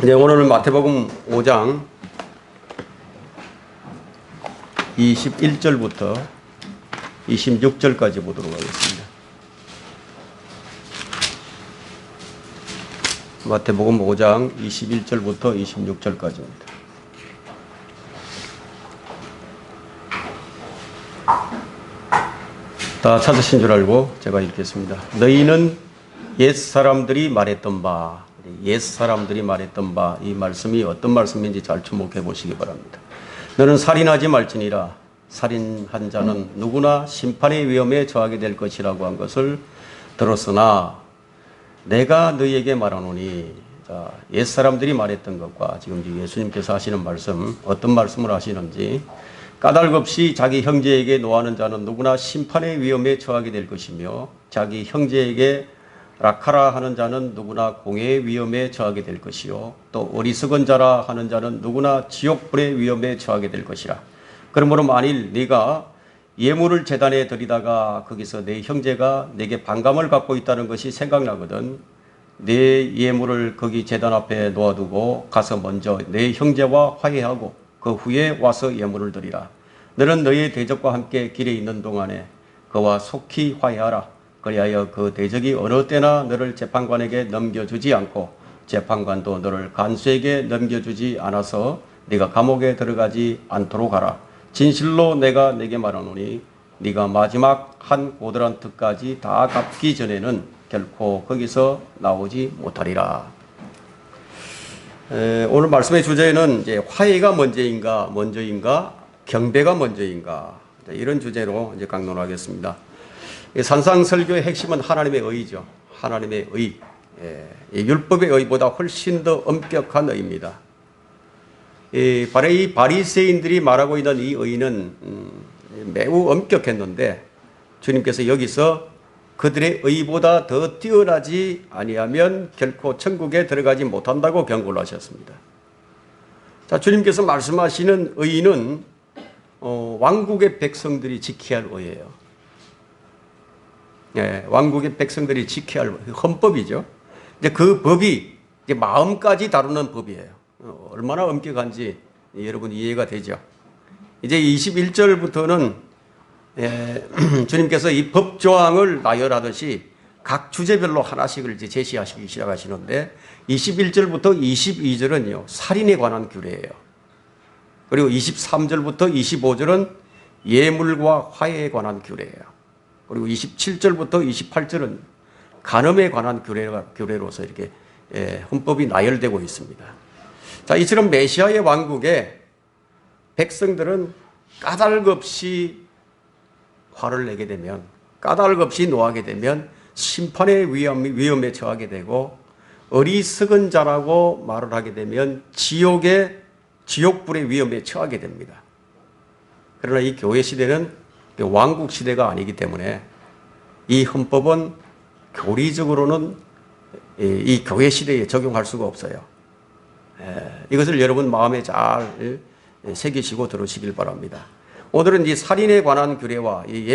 이제 오늘은 마태복음 5장 21절부터 26절까지 보도록 하겠습니다. 마태복음 5장 21절부터 26절까지입니다. 다 찾으신 줄 알고 제가 읽겠습니다. 너희는 옛사람들이 말했던 바, 옛사람들이 말했던 바, 이 말씀이 어떤 말씀인지 잘 주목해 보시기 바랍니다. 너는 살인하지 말지니라. 살인한 자는 누구나 심판의 위험에 처하게 될 것이라고 한 것을 들었으나 내가 너희에게 말하노니, 자, 옛사람들이 말했던 것과 지금 예수님께서 하시는 말씀, 어떤 말씀을 하시는지, 까닭 없이 자기 형제에게 노하는 자는 누구나 심판의 위험에 처하게 될 것이며 자기 형제에게 라카라 하는 자는 누구나 공의 위험에 처하게 될 것이요 또 어리석은 자라 하는 자는 누구나 지옥불의 위험에 처하게 될 것이라. 그러므로 만일 네가 예물을 제단에 드리다가 거기서 내 형제가 내게 반감을 갖고 있다는 것이 생각나거든 내 예물을 거기 제단 앞에 놓아두고 가서 먼저 내 형제와 화해하고 그 후에 와서 예물을 드리라. 너는 너의 대적과 함께 길에 있는 동안에 그와 속히 화해하라. 그리하여 그 대적이 어느 때나 너를 재판관에게 넘겨주지 않고 재판관도 너를 간수에게 넘겨주지 않아서 네가 감옥에 들어가지 않도록 하라. 진실로 내가 네게 말하노니 네가 마지막 한 고드란트까지 다 갚기 전에는 결코 거기서 나오지 못하리라. 오늘 말씀의 주제는 이제 화해가 먼저인가, 경배가 먼저인가, 이런 주제로 이제 강론하겠습니다. 산상설교의 핵심은 하나님의 의죠. 하나님의 의. 율법의 의보다 훨씬 더 엄격한 의입니다. 이 바리새인들이 말하고 있는 이 의는 매우 엄격했는데 주님께서 여기서 그들의 의보다 더 뛰어나지 아니하면 결코 천국에 들어가지 못한다고 경고를 하셨습니다. 자, 주님께서 말씀하시는 의는 왕국의 백성들이 지켜야 할 의예요. 왕국의 백성들이 지켜야 할 헌법이죠. 이제 그 법이 이제 마음까지 다루는 법이에요. 얼마나 엄격한지 여러분 이해가 되죠. 이제 21절부터는 주님께서 이 법조항을 나열하듯이 각 주제별로 하나씩을 이제 제시하시기 시작하시는데 21절부터 22절은요, 살인에 관한 규례예요. 그리고 23절부터 25절은 예물과 화해에 관한 규례예요. 그리고 27절부터 28절은 간음에 관한 규례로서 이렇게 헌법이 나열되고 있습니다. 자, 이처럼 메시아의 왕국에 백성들은 까닭 없이 화를 내게 되면, 까닭 없이 노하게 되면 심판의 위험에 처하게 되고 어리석은 자라고 말을 하게 되면 지옥불의 위험에 처하게 됩니다. 그러나 이 교회 시대는 왕국 시대가 아니기 때문에 이 헌법은 교리적으로는 이 교회 시대에 적용할 수가 없어요. 이것을 여러분 마음에 잘 새기시고 들으시길 바랍니다. 오늘은 이 살인에 관한 규례와 이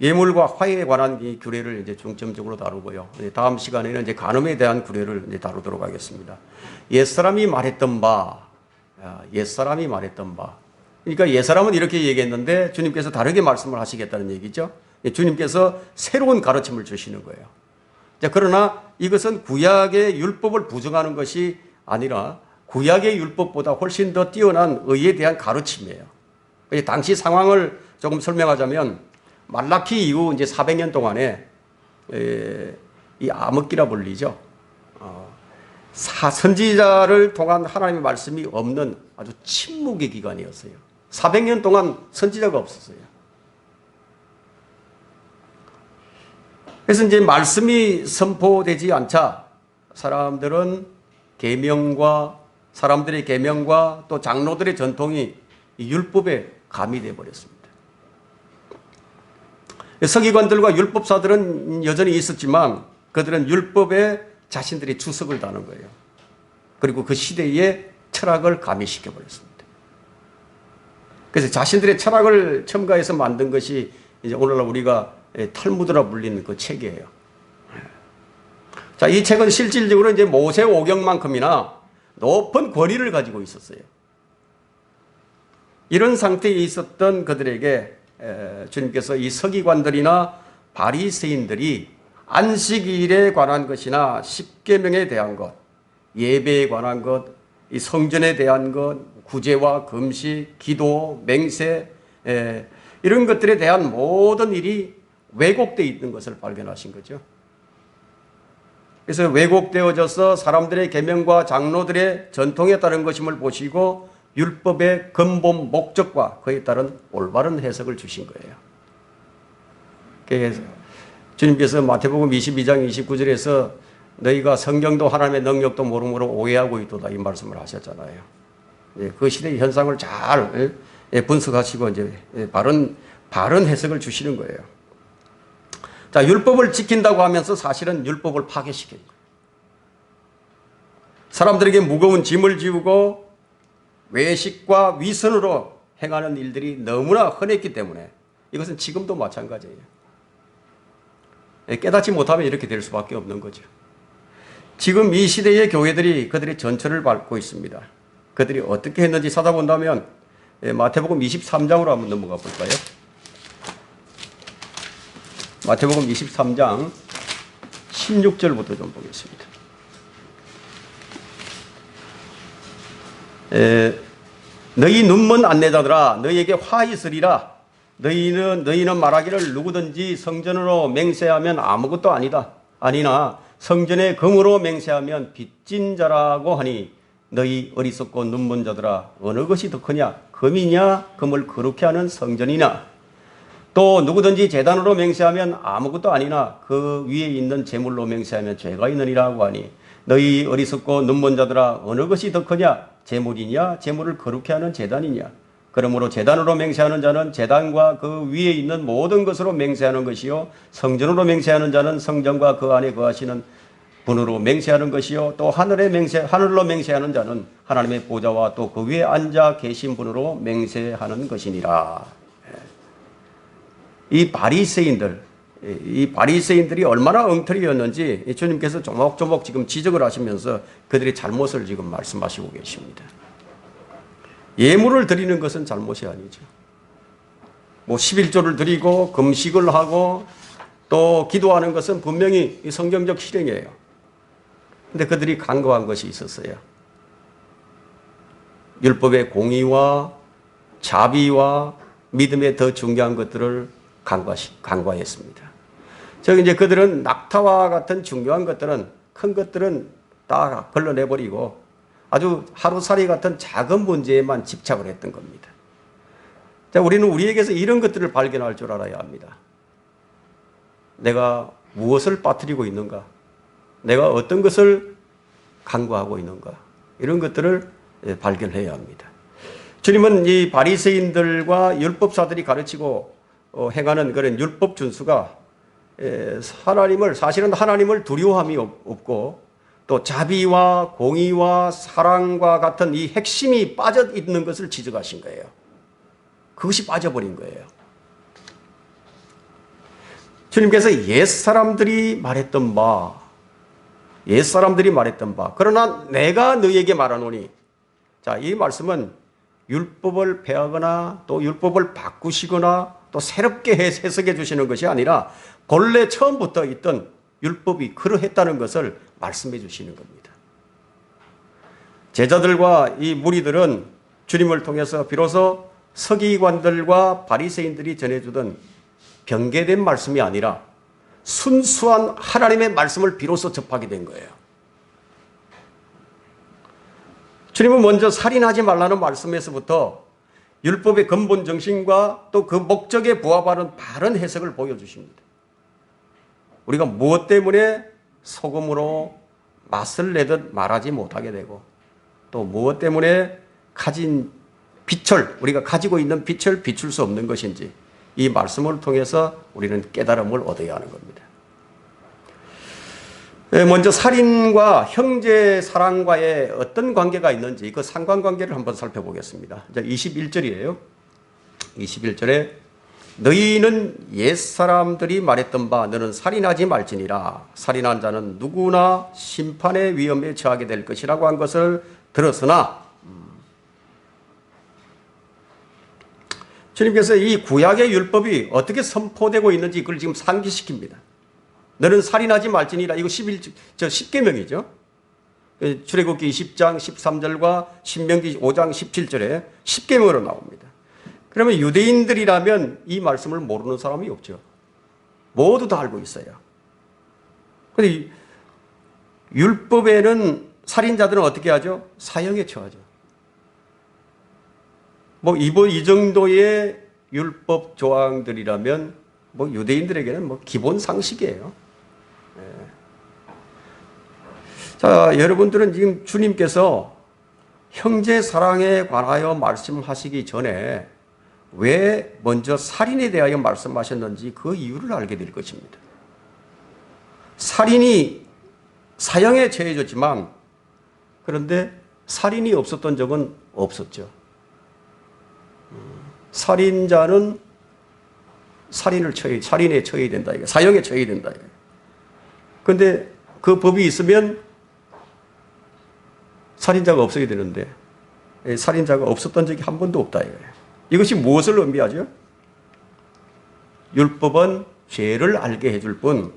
예물과 화해에 관한 이 규례를 이제 중점적으로 다루고요. 다음 시간에는 이제 간음에 대한 규례를 이제 다루도록 하겠습니다. 옛사람이 말했던 바. 그러니까 옛사람은 이렇게 얘기했는데 주님께서 다르게 말씀을 하시겠다는 얘기죠. 주님께서 새로운 가르침을 주시는 거예요. 자, 그러나 이것은 구약의 율법을 부정하는 것이 아니라 구약의 율법보다 훨씬 더 뛰어난 의에 대한 가르침이에요. 당시 상황을 조금 설명하자면 말라키 이후 이제 400년 동안에 이 암흑기라 불리죠. 선지자를 통한 하나님의 말씀이 없는 아주 침묵의 기간이었어요. 400년 동안 선지자가 없었어요. 그래서 이제 말씀이 선포되지 않자 사람들의 계명과 또 장로들의 전통이 율법에 가미되어 버렸습니다. 서기관들과 율법사들은 여전히 있었지만 그들은 율법에 자신들이 주석을 다는 거예요. 그리고 그 시대의 철학을 가미시켜 버렸습니다. 그래서 자신들의 철학을 첨가해서 만든 것이 이제 오늘날 우리가 탈무드라 불리는 그 책이에요. 자, 이 책은 실질적으로 이제 모세오경만큼이나 높은 권위를 가지고 있었어요. 이런 상태에 있었던 그들에게 주님께서 이 서기관들이나 바리새인들이 안식일에 관한 것이나 십계명에 대한 것, 예배에 관한 것, 이 성전에 대한 것, 구제와 금식, 기도, 맹세 이런 것들에 대한 모든 일이 왜곡되어 있는 것을 발견하신 거죠. 그래서 왜곡되어져서 사람들의 계명과 장로들의 전통에 따른 것임을 보시고 율법의 근본 목적과 그에 따른 올바른 해석을 주신 거예요. 그래서 주님께서 마태복음 22장 29절에서 너희가 성경도 하나님의 능력도 모름으로 오해하고 있도다 이 말씀을 하셨잖아요. 그 시대의 현상을 잘 분석하시고 이제 바른 해석을 주시는 거예요. 자, 율법을 지킨다고 하면서 사실은 율법을 파괴시킨 거예요. 사람들에게 무거운 짐을 지우고 외식과 위선으로 행하는 일들이 너무나 흔했기 때문에 이것은 지금도 마찬가지예요. 깨닫지 못하면 이렇게 될 수밖에 없는 거죠. 지금 이 시대의 교회들이 그들의 전철을 밟고 있습니다. 그들이 어떻게 했는지 찾아본다면 마태복음 23장으로 한번 넘어가 볼까요? 마태복음 23장 16절부터 좀 보겠습니다. 너희 눈먼 안내자들아 너희에게 화 있으리라. 너희는 말하기를 누구든지 성전으로 맹세하면 아무것도 아니나 성전의 금으로 맹세하면 빚진 자라고 하니 너희 어리석고 눈먼 자들아 어느 것이 더 크냐 금이냐 금을 거룩히 하는 성전이냐 또 누구든지 제단으로 맹세하면 아무것도 아니나 그 위에 있는 제물로 맹세하면 죄가 있느니라고 하니 너희 어리석고 눈먼 자들아 어느 것이 더 크냐 제물이냐 제물을 거룩히 하는 제단이냐 그러므로 제단으로 맹세하는 자는 제단과 그 위에 있는 모든 것으로 맹세하는 것이요 성전으로 맹세하는 자는 성전과 그 안에 거하시는 분으로 맹세하는 것이요 또 하늘로 맹세하는 자는 하나님의 보좌와 또 그 위에 앉아 계신 분으로 맹세하는 것이니라. 이 바리새인들이 얼마나 엉터리였는지 주님께서 조목조목 지금 지적을 하시면서 그들의 잘못을 지금 말씀하시고 계십니다. 예물을 드리는 것은 잘못이 아니죠. 11조를 드리고 금식을 하고 또 기도하는 것은 분명히 성경적 실행이에요. 근데 그들이 간과한 것이 있었어요. 율법의 공의와 자비와 믿음의 더 중요한 것들을 간과했습니다. 즉 이제 그들은 낙타와 같은 중요한 것들은 큰 것들은 다 걸러내버리고 아주 하루살이 같은 작은 문제에만 집착을 했던 겁니다. 자, 우리는 우리에게서 이런 것들을 발견할 줄 알아야 합니다. 내가 무엇을 빠뜨리고 있는가? 내가 어떤 것을 간과하고 있는가? 이런 것들을 발견해야 합니다. 주님은 이 바리새인들과 율법사들이 가르치고 행하는 그런 율법 준수가 사실은 하나님을 두려워함이 없고 또 자비와 공의와 사랑과 같은 이 핵심이 빠져 있는 것을 지적하신 거예요. 그것이 빠져버린 거예요. 주님께서 옛사람들이 말했던 바 그러나 내가 너희에게 말하노니 자, 이 말씀은 율법을 폐하거나 또 율법을 바꾸시거나 또 새롭게 해석해 주시는 것이 아니라 본래 처음부터 있던 율법이 그러했다는 것을 말씀해 주시는 겁니다. 제자들과 이 무리들은 주님을 통해서 비로소 서기관들과 바리새인들이 전해주던 변개된 말씀이 아니라 순수한 하나님의 말씀을 비로소 접하게 된 거예요. 주님은 먼저 살인하지 말라는 말씀에서부터 율법의 근본 정신과 또 그 목적에 부합하는 바른 해석을 보여주십니다. 우리가 무엇 때문에 소금으로 맛을 내듯 말하지 못하게 되고 또 무엇 때문에 우리가 가지고 있는 빛을 비출 수 없는 것인지 이 말씀을 통해서 우리는 깨달음을 얻어야 하는 겁니다. 먼저 살인과 형제 사랑과의 어떤 관계가 있는지 그 상관관계를 한번 살펴보겠습니다. 21절이에요. 21절에 너희는 옛사람들이 말했던 바 너는 살인하지 말지니라. 살인한 자는 누구나 심판의 위험에 처하게 될 것이라고 한 것을 들었으나 주님께서 이 구약의 율법이 어떻게 선포되고 있는지 그걸 지금 상기시킵니다. 너는 살인하지 말지니라. 이거 10계명이죠. 출애굽기 20장 13절과 신명기 5장 17절에 10계명으로 나옵니다. 그러면 유대인들이라면 이 말씀을 모르는 사람이 없죠. 모두 다 알고 있어요. 그런데 율법에는 살인자들은 어떻게 하죠? 사형에 처하죠. 이 정도의 율법 조항들이라면 유대인들에게는 기본 상식이에요. 자, 여러분들은 지금 주님께서 형제 사랑에 관하여 말씀하시기 전에 왜 먼저 살인에 대하여 말씀하셨는지 그 이유를 알게 될 것입니다. 살인이 사형에 처해졌지만 그런데 살인이 없었던 적은 없었죠. 살인자는 살인에 처해야 된다. 사형에 처해야 된다. 그런데 그 법이 있으면 살인자가 없어야 되는데 살인자가 없었던 적이 한 번도 없다. 이것이 무엇을 의미하죠? 율법은 죄를 알게 해줄 뿐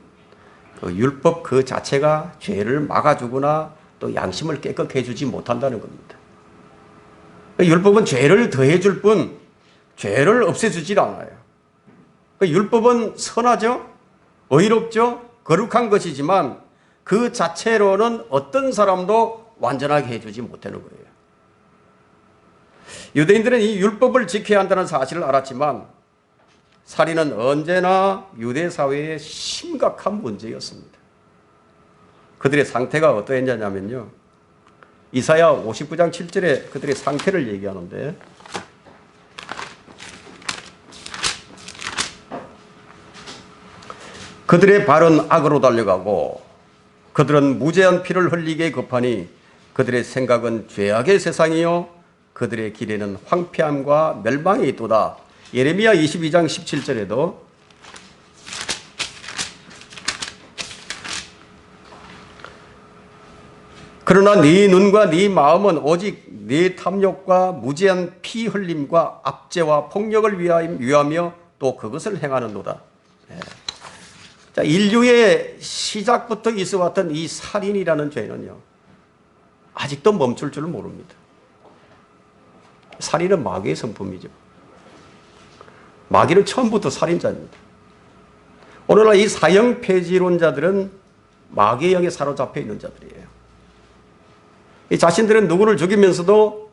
율법 그 자체가 죄를 막아주거나 또 양심을 깨끗게 해주지 못한다는 겁니다. 율법은 죄를 더해줄 뿐 죄를 없애주질 않아요. 율법은 선하죠, 의롭죠, 거룩한 것이지만 그 자체로는 어떤 사람도 완전하게 해주지 못하는 거예요. 유대인들은 이 율법을 지켜야 한다는 사실을 알았지만 살인은 언제나 유대 사회의 심각한 문제였습니다. 그들의 상태가 어떠했냐면요, 이사야 59장 7절에 그들의 상태를 얘기하는데 그들의 발은 악으로 달려가고 그들은 무죄한 피를 흘리게 급하니 그들의 생각은 죄악의 세상이요 그들의 길에는 황폐함과 멸망이 있도다. 예레미야 22장 17절에도 그러나 네 눈과 네 마음은 오직 네 탐욕과 무죄한 피 흘림과 압제와 폭력을 위하며 또 그것을 행하는도다. 자, 인류의 시작부터 있어왔던 이 살인이라는 죄는요, 아직도 멈출 줄 모릅니다. 살인은 마귀의 성품이죠. 마귀는 처음부터 살인자입니다. 오늘날 이 사형 폐지론자들은 마귀의 영에 사로잡혀 있는 자들이에요. 이 자신들은 누구를 죽이면서도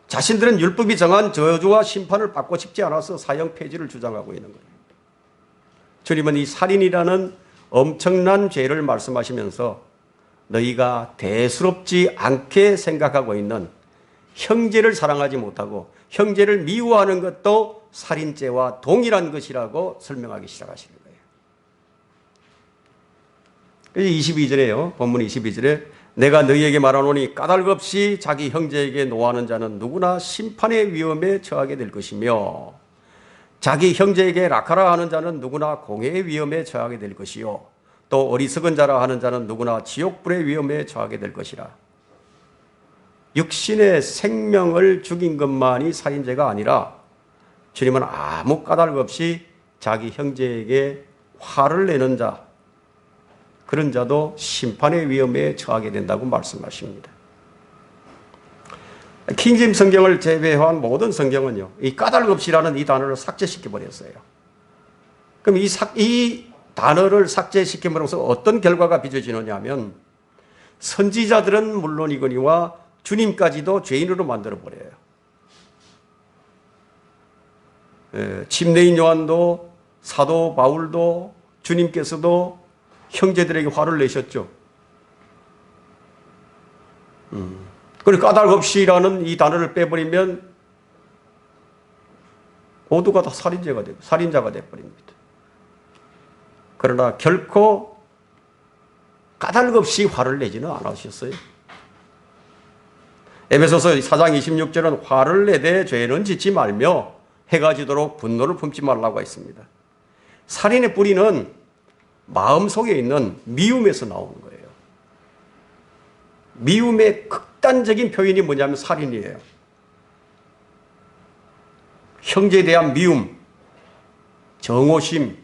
자신들은 율법이 정한 저주와 심판을 받고 싶지 않아서 사형 폐지를 주장하고 있는 거예요. 주님은 이 살인이라는 엄청난 죄를 말씀하시면서 너희가 대수롭지 않게 생각하고 있는 형제를 사랑하지 못하고 형제를 미워하는 것도 살인죄와 동일한 것이라고 설명하기 시작하시는 거예요. 22절에요. 본문 22절에 내가 너희에게 말하노니 까닭 없이 자기 형제에게 노하는 자는 누구나 심판의 위험에 처하게 될 것이며 자기 형제에게 라카라 하는 자는 누구나 공회의 위험에 처하게 될 것이요 또 어리석은 자라 하는 자는 누구나 지옥불의 위험에 처하게 될 것이라. 육신의 생명을 죽인 것만이 살인죄가 아니라 주님은 아무 까닭 없이 자기 형제에게 화를 내는 자, 그런 자도 심판의 위험에 처하게 된다고 말씀하십니다. 킹짐 성경을 제외한 모든 성경은요, 이 까닭 없이라는 이 단어를 삭제시켜 버렸어요. 그럼 이 단어를 삭제시킴으로써 어떤 결과가 빚어지느냐 하면 선지자들은 물론이거니와 주님까지도 죄인으로 만들어 버려요. 침례인 요한도 사도 바울도 주님께서도 형제들에게 화를 내셨죠. 그리고 까닭 없이라는 이 단어를 빼버리면 모두가 다 살인자가 되어버립니다. 그러나 결코 까닭 없이 화를 내지는 않으셨어요. 에베소서 4장 26절은 화를 내되 죄는 짓지 말며 해가 지도록 분노를 품지 말라고 했습니다. 살인의 뿌리는 마음속에 있는 미움에서 나오는 거예요. 미움의 극단적인 표현이 뭐냐면 살인이에요. 형제에 대한 미움, 정오심,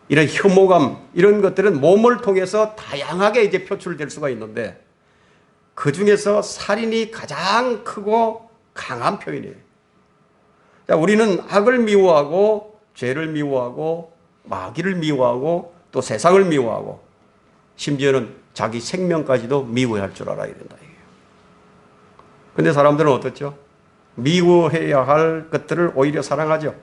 이런 혐오감, 이런 것들은 몸을 통해서 다양하게 이제 표출될 수가 있는데 그 중에서 살인이 가장 크고 강한 표현이에요. 자, 우리는 악을 미워하고 죄를 미워하고 마귀를 미워하고 또 세상을 미워하고 심지어는 자기 생명까지도 미워할 줄 알아야 된다. 그런데 사람들은 어떻죠? 미워해야 할 것들을 오히려 사랑하죠.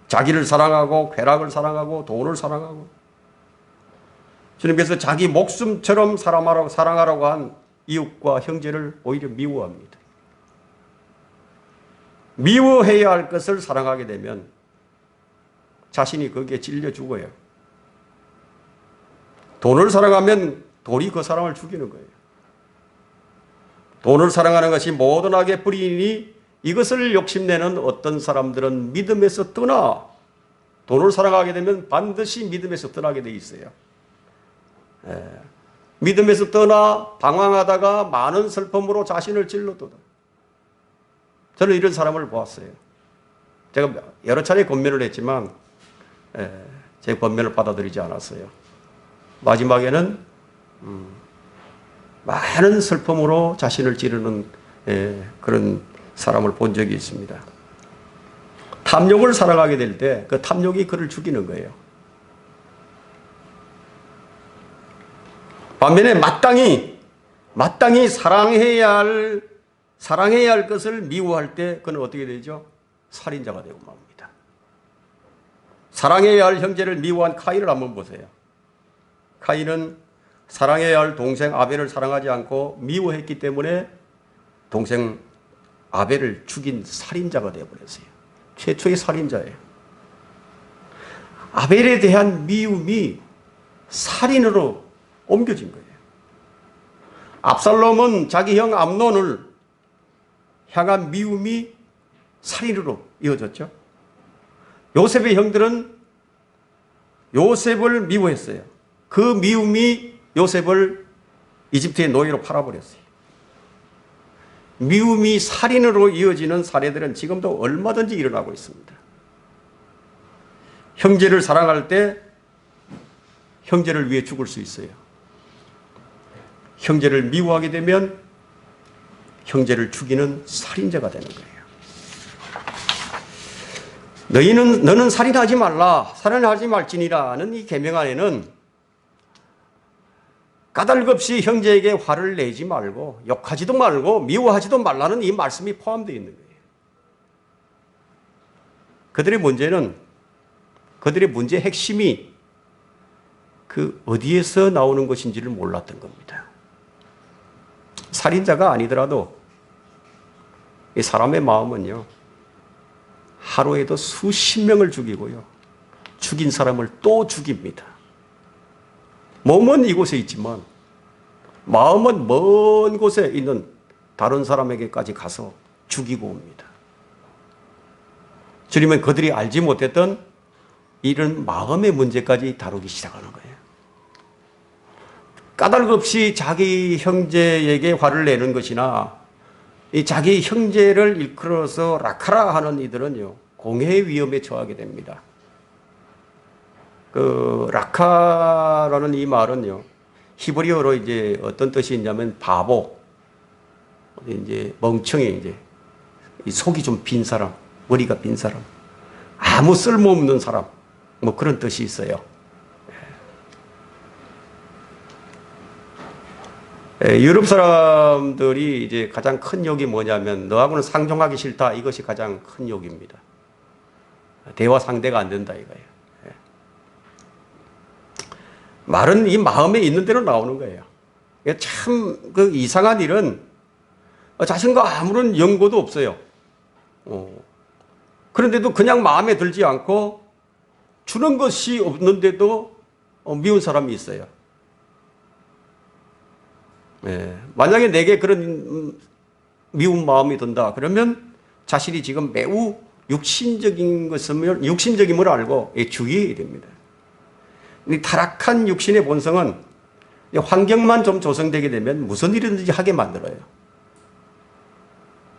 자기를 사랑하고 쾌락을 사랑하고 돈을 사랑하고 주님께서 자기 목숨처럼 사랑하라고 한 이웃과 형제를 오히려 미워합니다. 미워해야 할 것을 사랑하게 되면 자신이 거기에 찔려 죽어요. 돈을 사랑하면 돈이 그 사람을 죽이는 거예요. 돈을 사랑하는 것이 모든 악의 뿌리이니 이것을 욕심내는 어떤 사람들은 믿음에서 떠나 돈을 사랑하게 되면 반드시 믿음에서 떠나게 돼 있어요. 믿음에서 떠나 방황하다가 많은 슬픔으로 자신을 찔러도다. 저는 이런 사람을 보았어요. 제가 여러 차례 권면을 했지만 제 권면을 받아들이지 않았어요. 마지막에는 많은 슬픔으로 자신을 찌르는 그런 사람을 본 적이 있습니다. 탐욕을 사랑하게 될 때 그 탐욕이 그를 죽이는 거예요. 반면에 마땅히 사랑해야 할 것을 미워할 때 그는 어떻게 되죠? 살인자가 되고 맙니다. 사랑해야 할 형제를 미워한 카인을 한번 보세요. 카인은 사랑해야 할 동생 아벨을 사랑하지 않고 미워했기 때문에 동생 아벨을 죽인 살인자가 되어버렸어요. 최초의 살인자예요. 아벨에 대한 미움이 살인으로 옮겨진 거예요. 압살롬은 자기 형 암논을 향한 미움이 살인으로 이어졌죠. 요셉의 형들은 요셉을 미워했어요. 그 미움이 요셉을 이집트의 노예로 팔아버렸어요. 미움이 살인으로 이어지는 사례들은 지금도 얼마든지 일어나고 있습니다. 형제를 사랑할 때 형제를 위해 죽을 수 있어요. 형제를 미워하게 되면 형제를 죽이는 살인자가 되는 거예요. 너는 살인하지 말라, 살인하지 말지니라는 이 계명 안에는 까닭없이 형제에게 화를 내지 말고 욕하지도 말고 미워하지도 말라는 이 말씀이 포함되어 있는 거예요. 그들의 문제의 핵심이 그 어디에서 나오는 것인지를 몰랐던 겁니다. 살인자가 아니더라도 이 사람의 마음은요, 하루에도 수십 명을 죽이고요, 죽인 사람을 또 죽입니다. 몸은 이곳에 있지만 마음은 먼 곳에 있는 다른 사람에게까지 가서 죽이고 옵니다. 주님은 그들이 알지 못했던 이런 마음의 문제까지 다루기 시작하는 거예요. 까닭없이 자기 형제에게 화를 내는 것이나 이 자기 형제를 일컬어서 라카라 하는 이들은요, 공해의 위험에 처하게 됩니다. 그 라카라는 이 말은요, 히브리어로 이제 어떤 뜻이 있냐면 바보, 이제 멍청이, 이제 이 속이 좀 빈 사람, 머리가 빈 사람, 아무 쓸모없는 사람, 뭐 그런 뜻이 있어요. 유럽 사람들이 이제 가장 큰 욕이 뭐냐면 너하고는 상종하기 싫다, 이것이 가장 큰 욕입니다. 대화 상대가 안 된다 이거예요. 말은 이 마음에 있는 대로 나오는 거예요. 참 그 이상한 일은 자신과 아무런 연고도 없어요. 그런데도 그냥 마음에 들지 않고 주는 것이 없는데도 미운 사람이 있어요. 만약에 내게 그런 미운 마음이 든다 그러면 자신이 지금 매우 육신적임을 알고 주의해야 됩니다. 이 타락한 육신의 본성은 환경만 좀 조성되게 되면 무슨 일이든지 하게 만들어요.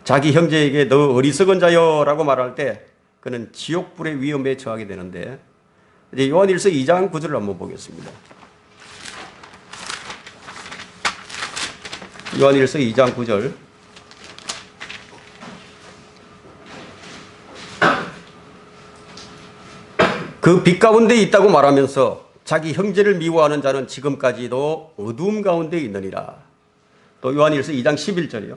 자기 형제에게 너 어리석은 자여라고 말할 때 그는 지옥불의 위험에 처하게 되는데, 이제 요한일서 2장 9절을 한번 보겠습니다. 요한일서 2장 9절. 그 빛 가운데 있다고 말하면서 자기 형제를 미워하는 자는 지금까지도 어두움 가운데 있느니라. 또 요한일서 2장 11절이요.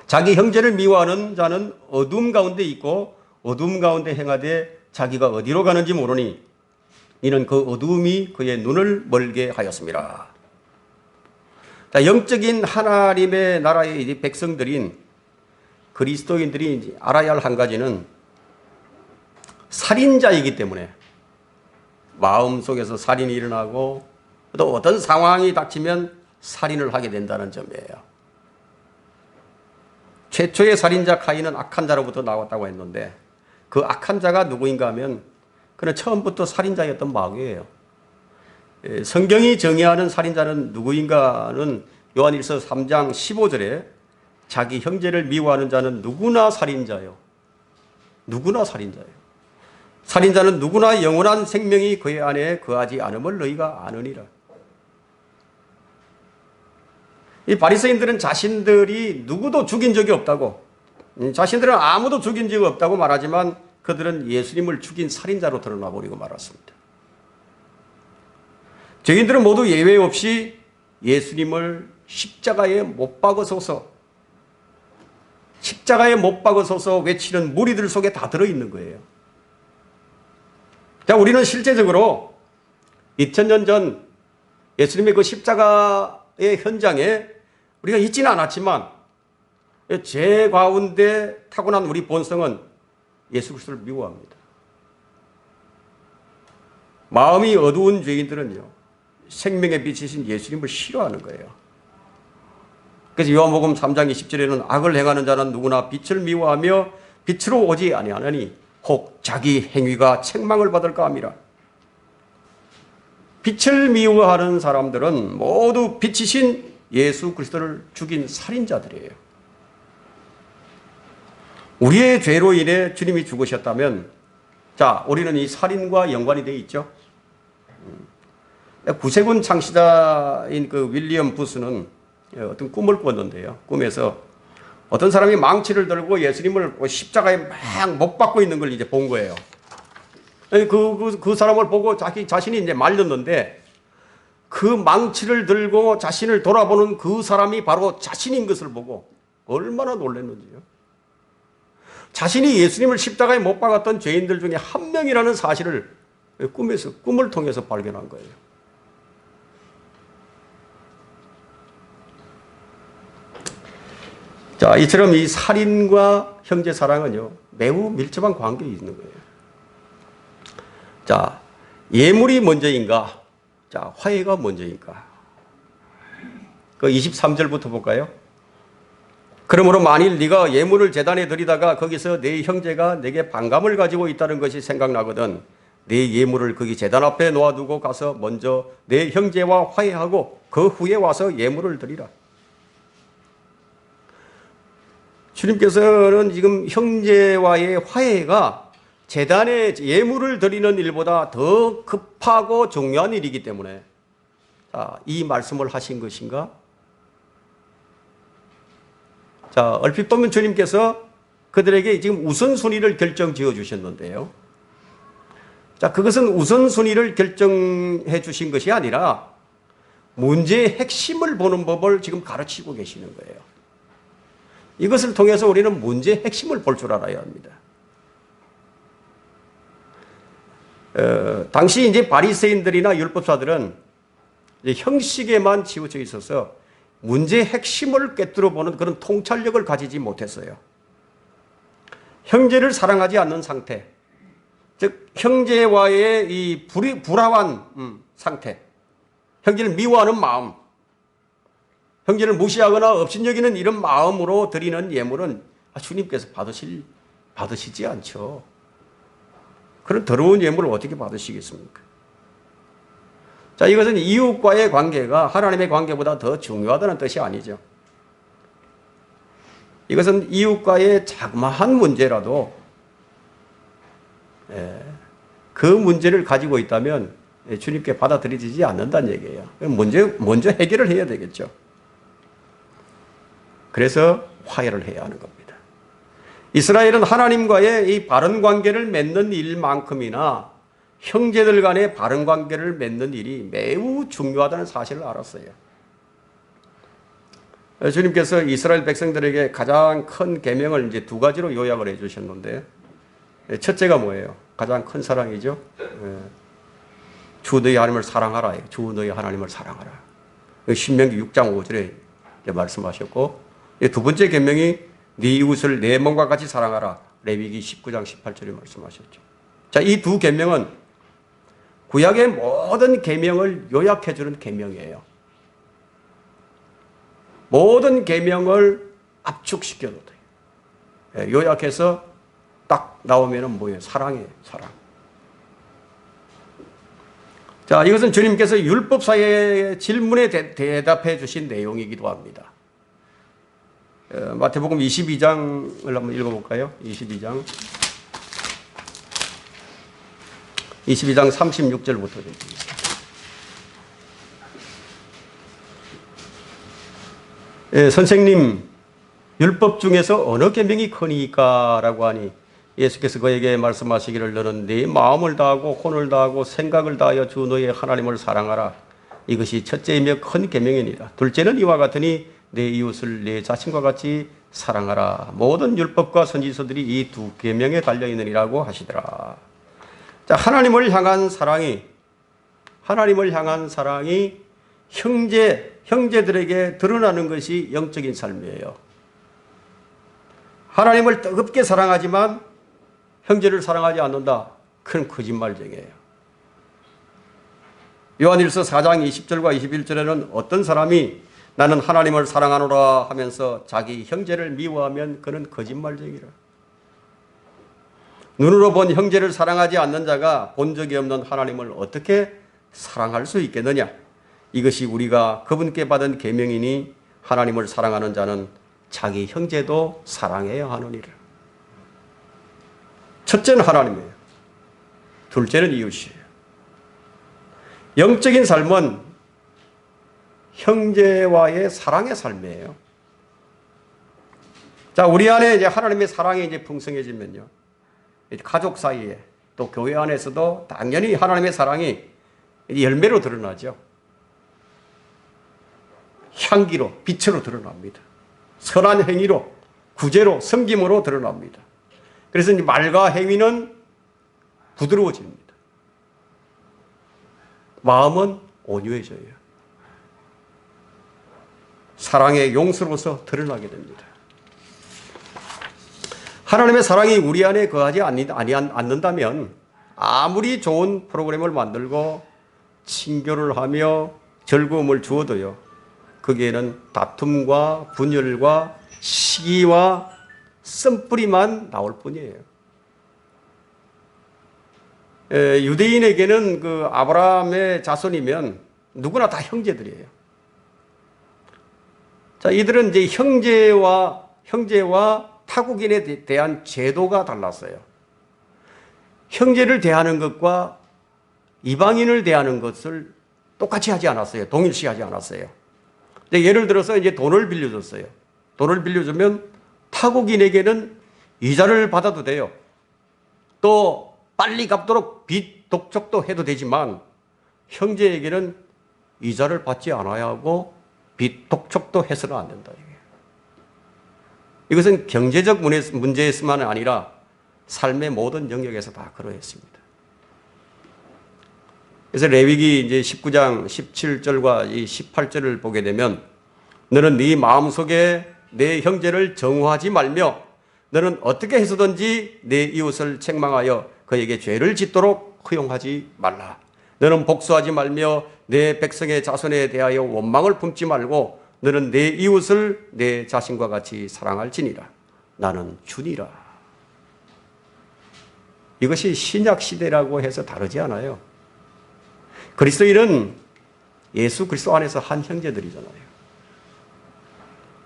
자기 형제를 미워하는 자는 어두움 가운데 있고 어두움 가운데 행하되 자기가 어디로 가는지 모르니 이는 그 어두움이 그의 눈을 멀게 하였습니다. 자, 영적인 하나님의 나라의 백성들인 그리스도인들이 알아야 할 한 가지는 살인자이기 때문에 마음속에서 살인이 일어나고 또 어떤 상황이 닥치면 살인을 하게 된다는 점이에요. 최초의 살인자 카인은 악한 자로부터 나왔다고 했는데 그 악한 자가 누구인가 하면 그는 처음부터 살인자였던 마귀예요. 성경이 정의하는 살인자는 누구인가는 요한일서 3장 15절에 자기 형제를 미워하는 자는 누구나 살인자요. 누구나 살인자예요. 살인자는 누구나 영원한 생명이 그의 안에 거하지 않음을 너희가 아느니라. 이 바리새인들은 자신들이 누구도 죽인 적이 없다고, 자신들은 아무도 죽인 적이 없다고 말하지만 그들은 예수님을 죽인 살인자로 드러나 버리고 말았습니다. 죄인들은 모두 예외 없이 예수님을 십자가에 못 박으소서, 십자가에 못 박으소서 외치는 무리들 속에 다 들어있는 거예요. 자, 우리는 실제적으로 2000년 전 예수님의 그 십자가의 현장에 우리가 있지는 않았지만 제 가운데 타고난 우리 본성은 예수 그리스도를 미워합니다. 마음이 어두운 죄인들은요, 생명의 빛이신 예수님을 싫어하는 거예요. 그래서 요한복음 3장 20절에는 악을 행하는 자는 누구나 빛을 미워하며 빛으로 오지 아니하느니 혹 자기 행위가 책망을 받을까 함이라. 빛을 미워하는 사람들은 모두 빛이신 예수 그리스도를 죽인 살인자들이에요. 우리의 죄로 인해 주님이 죽으셨다면, 자, 우리는 이 살인과 연관이 되어 있죠. 구세군 창시자인 그 윌리엄 부스는 어떤 꿈을 꿨는데요. 꿈에서 어떤 사람이 망치를 들고 예수님을 십자가에 막 못 박고 있는 걸 이제 본 거예요. 그 사람을 보고 자신이 이제 말렸는데 그 망치를 들고 자신을 돌아보는 그 사람이 바로 자신인 것을 보고 얼마나 놀랐는지요. 자신이 예수님을 십자가에 못 박았던 죄인들 중에 한 명이라는 사실을 꿈을 통해서 발견한 거예요. 자, 이처럼 이 살인과 형제 사랑은요, 매우 밀접한 관계에 있는 거예요. 자, 예물이 먼저인가? 자, 화해가 먼저인가? 그 23절부터 볼까요? 그러므로 만일 네가 예물을 제단에 드리다가 거기서 네 형제가 내게 반감을 가지고 있다는 것이 생각나거든 네 예물을 거기 제단 앞에 놓아두고 가서 먼저 네 형제와 화해하고 그 후에 와서 예물을 드리라. 주님께서는 지금 형제와의 화해가 제단에 예물을 드리는 일보다 더 급하고 중요한 일이기 때문에 자, 이 말씀을 하신 것인가? 자, 얼핏 보면 주님께서 그들에게 지금 우선순위를 결정 지어 주셨는데요. 자, 그것은 우선순위를 결정해 주신 것이 아니라 문제의 핵심을 보는 법을 지금 가르치고 계시는 거예요. 이것을 통해서 우리는 문제의 핵심을 볼 줄 알아야 합니다. 당시 이제 바리새인들이나 율법사들은 이제 형식에만 치우쳐 있어서 문제의 핵심을 꿰뚫어 보는 그런 통찰력을 가지지 못했어요. 형제를 사랑하지 않는 상태, 즉 형제와의 이 불화한 상태, 형제를 미워하는 마음, 형제를 무시하거나 업신여기는 이런 마음으로 드리는 예물은 주님께서 받으시지 않죠. 그런 더러운 예물을 어떻게 받으시겠습니까? 자, 이것은 이웃과의 관계가 하나님의 관계보다 더 중요하다는 뜻이 아니죠. 이것은 이웃과의 자그마한 문제라도 그 문제를 가지고 있다면 주님께 받아들여지지 않는다는 얘기예요. 먼저 해결을 해야 되겠죠. 그래서 화해를 해야 하는 겁니다. 이스라엘은 하나님과의 이 바른 관계를 맺는 일만큼이나 형제들 간의 바른 관계를 맺는 일이 매우 중요하다는 사실을 알았어요. 주님께서 이스라엘 백성들에게 가장 큰 계명을 이제 두 가지로 요약을 해 주셨는데, 첫째가 뭐예요? 가장 큰 사랑이죠. 주 너희 하나님을 사랑하라. 주 너희 하나님을 사랑하라. 신명기 6장 5절에 말씀하셨고, 두 번째 계명이 네 이웃을 내 몸과 같이 사랑하라. 레위기 19장 18절에 말씀하셨죠. 자, 이 두 계명은 구약의 모든 계명을 요약해 주는 계명이에요. 모든 계명을 압축시켜도 돼요. 요약해서 딱 나오면은 뭐예요? 사랑이에요, 사랑. 자, 이것은 주님께서 율법사의 질문에 대답해 주신 내용이기도 합니다. 마태복음 22장을 한번 읽어볼까요? 22장 36절부터 읽습니다. 선생님, 율법 중에서 어느 계명이 크니까? 라고 하니 예수께서 그에게 말씀하시기를 너는 네 마음을 다하고 혼을 다하고 생각을 다하여 주 너의 하나님을 사랑하라. 이것이 첫째이며 큰 계명이니라. 둘째는 이와 같으니 내 이웃을 내 자신과 같이 사랑하라. 모든 율법과 선지서들이 이 두 계명에 달려있느니라고 하시더라. 자, 하나님을 향한 사랑이 형제들에게 드러나는 것이 영적인 삶이에요. 하나님을 뜨겁게 사랑하지만 형제를 사랑하지 않는다. 큰 거짓말쟁이에요. 요한일서 4장 20절과 21절에는 어떤 사람이 나는 하나님을 사랑하노라 하면서 자기 형제를 미워하면 그는 거짓말쟁이라. 눈으로 본 형제를 사랑하지 않는 자가 본 적이 없는 하나님을 어떻게 사랑할 수 있겠느냐. 이것이 우리가 그분께 받은 계명이니 하나님을 사랑하는 자는 자기 형제도 사랑해야 하느니라. 첫째는 하나님이에요. 둘째는 이웃이에요. 영적인 삶은 형제와의 사랑의 삶이에요. 자, 우리 안에 이제 하나님의 사랑이 이제 풍성해지면요, 가족 사이에 또 교회 안에서도 당연히 하나님의 사랑이 열매로 드러나죠. 향기로, 빛으로 드러납니다. 선한 행위로, 구제로, 섬김으로 드러납니다. 그래서 이제 말과 행위는 부드러워집니다. 마음은 온유해져요. 사랑의 용서로서 드러나게 됩니다. 하나님의 사랑이 우리 안에 거하지 않는다면 아무리 좋은 프로그램을 만들고 친교를 하며 즐거움을 주어도요, 거기에는 다툼과 분열과 시기와 쓴뿌리만 나올 뿐이에요. 유대인에게는 그 아브라함의 자손이면 누구나 다 형제들이에요. 자, 이들은 이제 형제와 타국인에 대한 제도가 달랐어요. 형제를 대하는 것과 이방인을 대하는 것을 똑같이 하지 않았어요. 동일시하지 않았어요. 예를 들어서 이제 돈을 빌려줬어요. 돈을 빌려주면 타국인에게는 이자를 받아도 돼요. 또 빨리 갚도록 빚 독촉도 해도 되지만 형제에게는 이자를 받지 않아야 하고 빚 독촉도 해서는 안 된다. 이것은 경제적 문제에서만 아니라 삶의 모든 영역에서 다 그러했습니다. 그래서 레위기 이제 19장 17절과 이 18절을 보게 되면 너는 네 마음속에 내 형제를 정오하지 말며 너는 어떻게 해서든지 내 이웃을 책망하여 그에게 죄를 짓도록 허용하지 말라. 너는 복수하지 말며 내 백성의 자손에 대하여 원망을 품지 말고 너는 내 이웃을 내 자신과 같이 사랑할지니라. 나는 주니라. 이것이 신약 시대라고 해서 다르지 않아요. 그리스도인은 예수 그리스도 안에서 한 형제들이잖아요.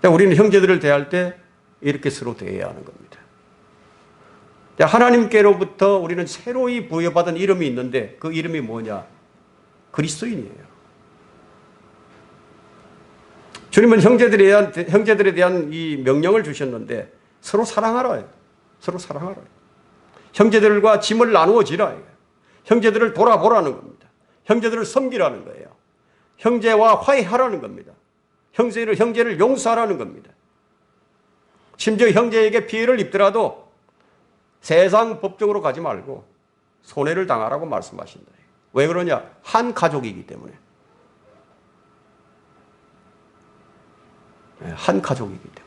우리는 형제들을 대할 때 이렇게 서로 대해야 하는 겁니다. 하나님께로부터 우리는 새로이 부여받은 이름이 있는데 그 이름이 뭐냐? 그리스도인이에요. 주님은 형제들에 대한 이 명령을 주셨는데 서로 사랑하라. 서로 사랑하라. 형제들과 짐을 나누어지라. 형제들을 돌아보라는 겁니다. 형제들을 섬기라는 거예요. 형제와 화해하라는 겁니다. 형제를 용서하라는 겁니다. 심지어 형제에게 피해를 입더라도 세상 법적으로 가지 말고 손해를 당하라고 말씀하신다. 왜 그러냐? 한 가족이기 때문에. 한 가족이기 때문에.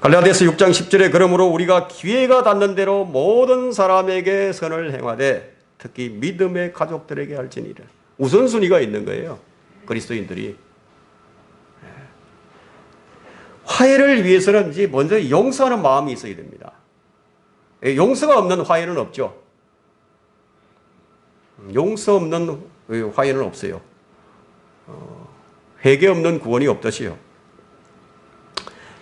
갈라디아서 6장 10절에 그러므로 우리가 기회가 닿는 대로 모든 사람에게 선을 행하되 특히 믿음의 가족들에게 할지니라. 우선순위가 있는 거예요. 그리스도인들이. 화해를 위해서는 이제 먼저 용서하는 마음이 있어야 됩니다. 용서가 없는 화해는 없죠. 용서 없는 화해는 없어요. 회개 없는 구원이 없듯이요.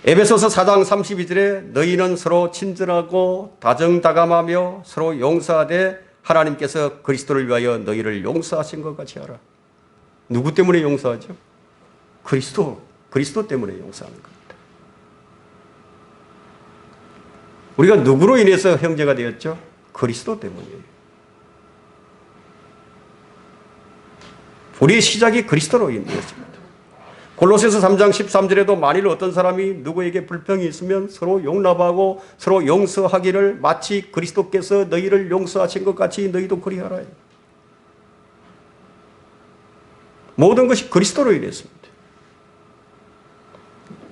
에베소서 4장 32절에 너희는 서로 친절하고 다정다감하며 서로 용서하되 하나님께서 그리스도를 위하여 너희를 용서하신 것 같이 하라. 누구 때문에 용서하죠? 그리스도 때문에 용서하는 겁니다. 우리가 누구로 인해서 형제가 되었죠? 그리스도 때문이에요. 우리의 시작이 그리스도로 인해서입니다. 골로새서 3장 13절에도 만일 어떤 사람이 누구에게 불평이 있으면 서로 용납하고 서로 용서하기를 마치 그리스도께서 너희를 용서하신 것 같이 너희도 그리하라. 모든 것이 그리스도로 인했습니다.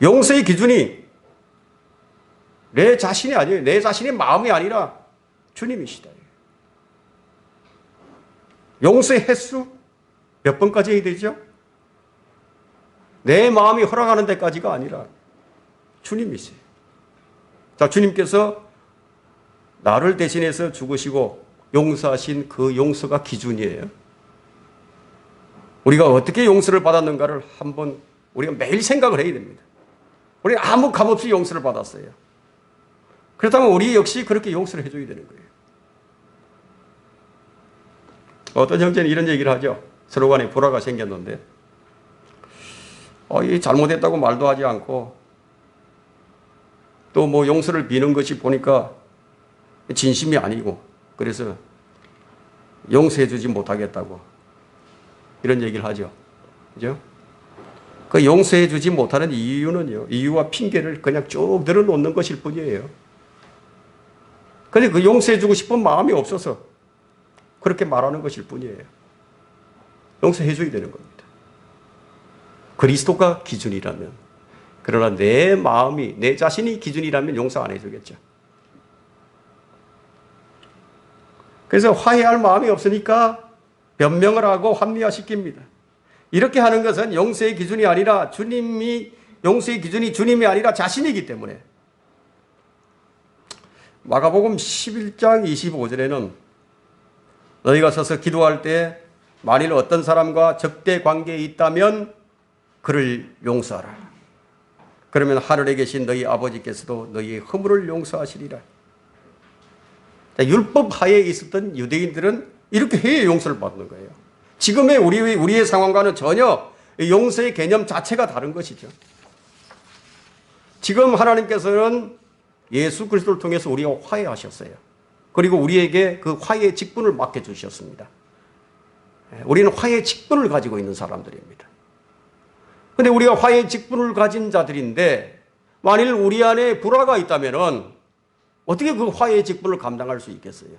용서의 기준이 내 자신이 아니에요. 내 자신의 마음이 아니라 주님이시다. 용서의 횟수 몇 번까지 해야 되죠? 내 마음이 허락하는 데까지가 아니라 주님이세요. 자, 주님께서 나를 대신해서 죽으시고 용서하신 그 용서가 기준이에요. 우리가 어떻게 용서를 받았는가를 한번 우리가 매일 생각을 해야 됩니다. 우리는 아무 값없이 용서를 받았어요. 그렇다면 우리 역시 그렇게 용서를 해줘야 되는 거예요. 어떤 형제는 이런 얘기를 하죠. 서로 간에 불화가 생겼는데 이 잘못했다고 말도 하지 않고 또 뭐 용서를 비는 것이 보니까 진심이 아니고 그래서 용서해 주지 못하겠다고 이런 얘기를 하죠. 그죠? 그 용서해 주지 못하는 이유는요. 이유와 핑계를 그냥 쭉 늘어놓는 것일 뿐이에요. 근데 그 용서해 주고 싶은 마음이 없어서 그렇게 말하는 것일 뿐이에요. 용서해 줘야 되는 겁니다. 그리스도가 기준이라면, 그러나 내 마음이, 내 자신이 기준이라면 용서 안 해주겠죠. 그래서 화해할 마음이 없으니까 변명을 하고 합리화시킵니다. 이렇게 하는 것은 용서의 기준이 아니라 용서의 기준이 주님이 아니라 자신이기 때문에. 마가복음 11장 25절에는 너희가 서서 기도할 때 만일 어떤 사람과 적대 관계에 있다면 그를 용서하라. 그러면 하늘에 계신 너희 아버지께서도 너희의 허물을 용서하시리라. 율법 하에 있었던 유대인들은 이렇게 해야 용서를 받는 거예요. 지금의 우리의 상황과는 전혀 용서의 개념 자체가 다른 것이죠. 지금 하나님께서는 예수 그리스도를 통해서 우리와 화해하셨어요. 그리고 우리에게 그 화해의 직분을 맡겨주셨습니다. 우리는 화해의 직분을 가지고 있는 사람들입니다. 그런데 우리가 화해의 직분을 가진 자들인데 만일 우리 안에 불화가 있다면 어떻게 그 화해의 직분을 감당할 수 있겠어요?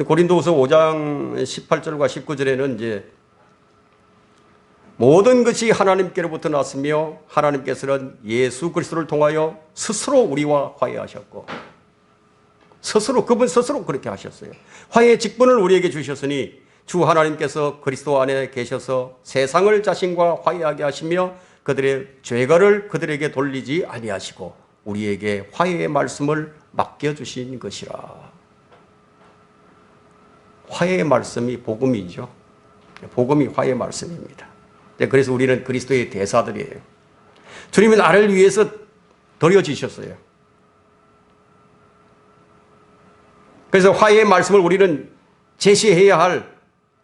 고린도후서 5장 18절과 19절에는 이제 모든 것이 하나님께로부터 났으며 하나님께서는 예수 그리스도를 통하여 스스로 우리와 화해하셨고 그분 스스로 그렇게 하셨어요. 화해의 직분을 우리에게 주셨으니 주 하나님께서 그리스도 안에 계셔서 세상을 자신과 화해하게 하시며 그들의 죄가를 그들에게 돌리지 아니하시고 우리에게 화해의 말씀을 맡겨주신 것이라. 화해의 말씀이 복음이죠. 복음이 화해의 말씀입니다. 그래서 우리는 그리스도의 대사들이에요. 주님은 나를 위해서 드려지셨어요. 그래서 화해의 말씀을 우리는 제시해야 할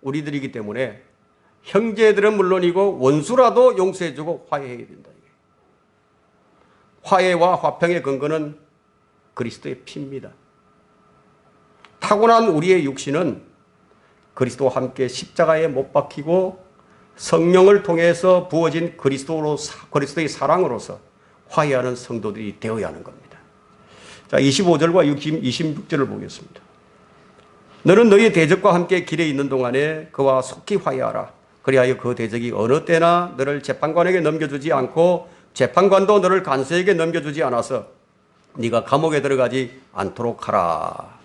우리들이기 때문에 형제들은 물론이고 원수라도 용서해주고 화해해야 된다. 화해와 화평의 근거는 그리스도의 피입니다. 타고난 우리의 육신은 그리스도와 함께 십자가에 못 박히고 성령을 통해서 부어진 그리스도의 사랑으로서 화해하는 성도들이 되어야 하는 겁니다. 자, 25절과 26절을 보겠습니다. 너는 너희 대적과 함께 길에 있는 동안에 그와 속히 화해하라. 그리하여 그 대적이 어느 때나 너를 재판관에게 넘겨주지 않고 재판관도 너를 간수에게 넘겨주지 않아서 네가 감옥에 들어가지 않도록 하라.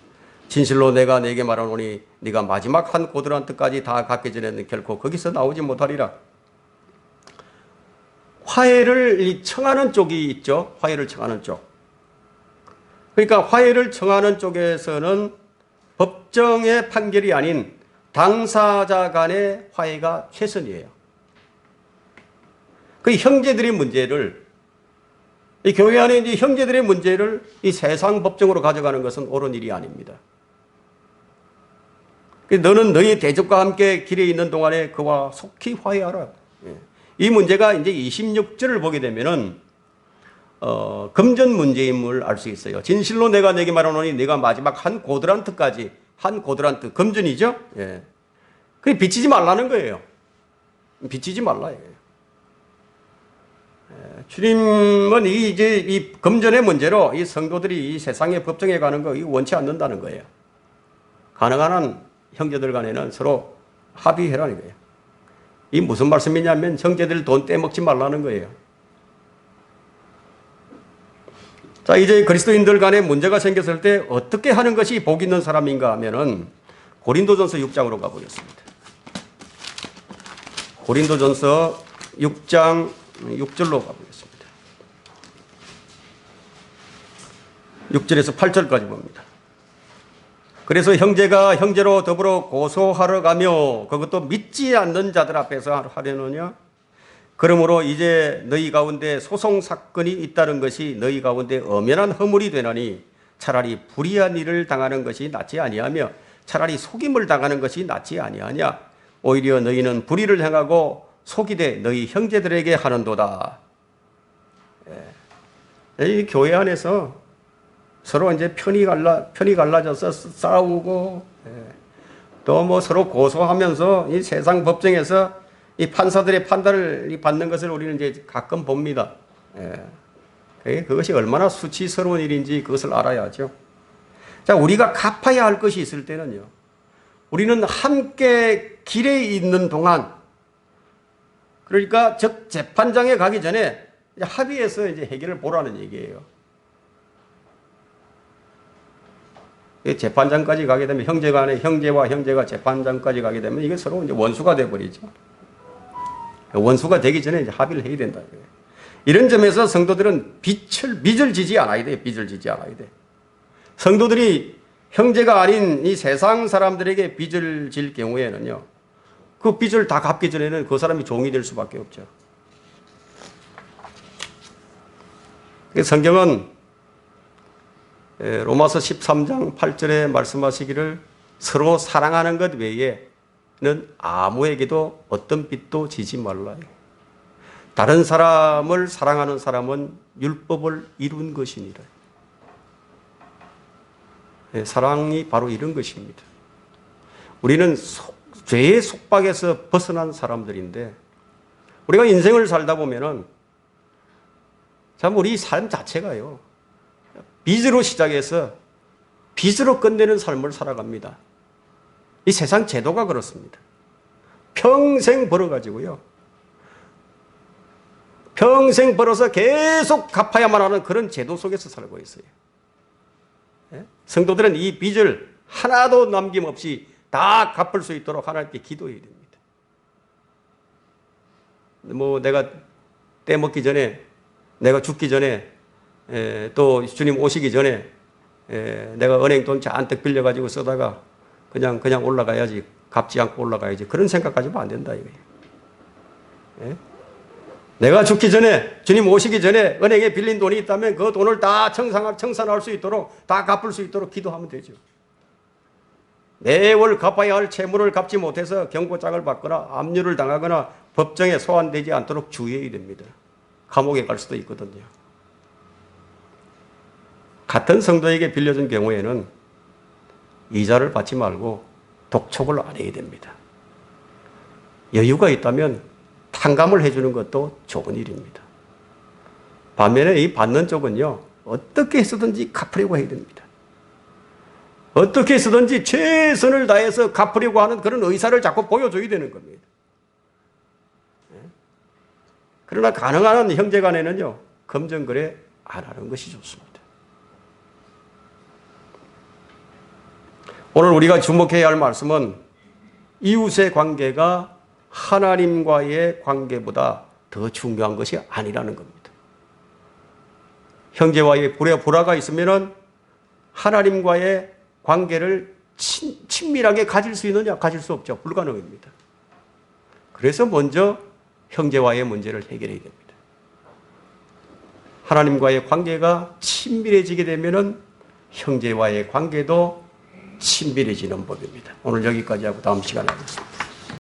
진실로 내가 네게 말하노니 네가 마지막 한 고드란트까지 다 갖기 전에는 결코 거기서 나오지 못하리라. 화해를 청하는 쪽이 있죠. 화해를 청하는 쪽. 그러니까 화해를 청하는 쪽에서는 법정의 판결이 아닌 당사자 간의 화해가 최선이에요. 그 형제들의 문제를, 이 교회 안에 이제 형제들의 문제를 이 세상 법정으로 가져가는 것은 옳은 일이 아닙니다. 너는 너희 대적과 함께 길에 있는 동안에 그와 속히 화해하라. 이 문제가 이제 26절을 보게 되면은 금전 문제임을 알 수 있어요. 진실로 내가 네게 말하노니 네가 마지막 한 고드란트까지, 한 고드란트 금전이죠. 예. 그게 비치지 말라는 거예요. 비치지 말라. 주님은 이제 이 금전의 문제로 이 성도들이 이 세상의 법정에 가는 거 이거 원치 않는다는 거예요. 가능한 한 형제들 간에는 서로 합의해라는 거예요. 이 무슨 말씀이냐면 형제들 돈 떼먹지 말라는 거예요. 자, 이제 그리스도인들 간에 문제가 생겼을 때 어떻게 하는 것이 복 있는 사람인가 하면은 고린도전서 6장으로 가보겠습니다. 고린도전서 6장 6절로 가보겠습니다. 6절에서 8절까지 봅니다. 그래서 형제가 형제로 더불어 고소하러 가며 그것도 믿지 않는 자들 앞에서 하려느냐? 그러므로 이제 너희 가운데 소송 사건이 있다는 것이 너희 가운데 엄연한 허물이 되나니 차라리 불의한 일을 당하는 것이 낫지 아니하며 차라리 속임을 당하는 것이 낫지 아니하냐? 오히려 너희는 불의를 행하고 속이되 너희 형제들에게 하는도다. 이 교회 안에서 서로 이제 편이 갈라져서 싸우고, 또 뭐 서로 고소하면서 이 세상 법정에서 이 판사들의 판단을 받는 것을 우리는 이제 가끔 봅니다. 그것이 얼마나 수치스러운 일인지 그것을 알아야죠. 자, 우리가 갚아야 할 것이 있을 때는요, 우리는 함께 길에 있는 동안, 그러니까 즉 재판장에 가기 전에 합의해서 이제 해결을 보라는 얘기예요. 재판장까지 가게 되면 형제와 형제가 재판장까지 가게 되면 이게 서로 이제 원수가 돼 버리죠. 원수가 되기 전에 이제 합의를 해야 된다. 이런 점에서 성도들은 빚을 지지 않아야 돼. 빚을 지지 않아야 돼. 성도들이 형제가 아닌 이 세상 사람들에게 빚을 질 경우에는요, 그 빚을 다 갚기 전에는 그 사람이 종이 될 수밖에 없죠. 성경은 로마서 13장 8절에 말씀하시기를 서로 사랑하는 것 외에는 아무에게도 어떤 빚도 지지 말라. 다른 사람을 사랑하는 사람은 율법을 이룬 것이니라. 사랑이 바로 이런 것입니다. 우리는 죄의 속박에서 벗어난 사람들인데 우리가 인생을 살다 보면은 참 우리 삶 자체가요, 빚으로 시작해서 빚으로 끝내는 삶을 살아갑니다. 이 세상 제도가 그렇습니다. 평생 벌어가지고요, 평생 벌어서 계속 갚아야만 하는 그런 제도 속에서 살고 있어요. 성도들은 이 빚을 하나도 남김없이 다 갚을 수 있도록 하나님께 기도해야 됩니다. 뭐 내가 떼먹기 전에, 내가 죽기 전에, 또 주님 오시기 전에 내가 은행 돈 잔뜩 빌려가지고 쓰다가 그냥 올라가야지, 갚지 않고 올라가야지. 그런 생각 가지면 안 된다 이거예요. 예? 내가 죽기 전에, 주님 오시기 전에 은행에 빌린 돈이 있다면 그 돈을 다 청산할 수 있도록, 다 갚을 수 있도록 기도하면 되죠. 매월 갚아야 할 채무를 갚지 못해서 경고장을 받거나 압류를 당하거나 법정에 소환되지 않도록 주의해야 됩니다. 감옥에 갈 수도 있거든요. 같은 성도에게 빌려준 경우에는 이자를 받지 말고 독촉을 안 해야 됩니다. 여유가 있다면 탕감을 해주는 것도 좋은 일입니다. 반면에 이 받는 쪽은요, 어떻게 해서든지 갚으려고 해야 됩니다. 어떻게 해서든지 최선을 다해서 갚으려고 하는 그런 의사를 자꾸 보여줘야 되는 겁니다. 그러나 가능한 형제 간에는요, 금전거래 안 하는 것이 좋습니다. 오늘 우리가 주목해야 할 말씀은 이웃의 관계가 하나님과의 관계보다 더 중요한 것이 아니라는 겁니다. 형제와의 불화가 있으면 하나님과의 관계를 친밀하게 가질 수 있느냐? 가질 수 없죠. 불가능합니다. 그래서 먼저 형제와의 문제를 해결해야 됩니다. 하나님과의 관계가 친밀해지게 되면 형제와의 관계도 친밀해지는 법입니다. 오늘 여기까지 하고 다음 시간에 하겠습니다.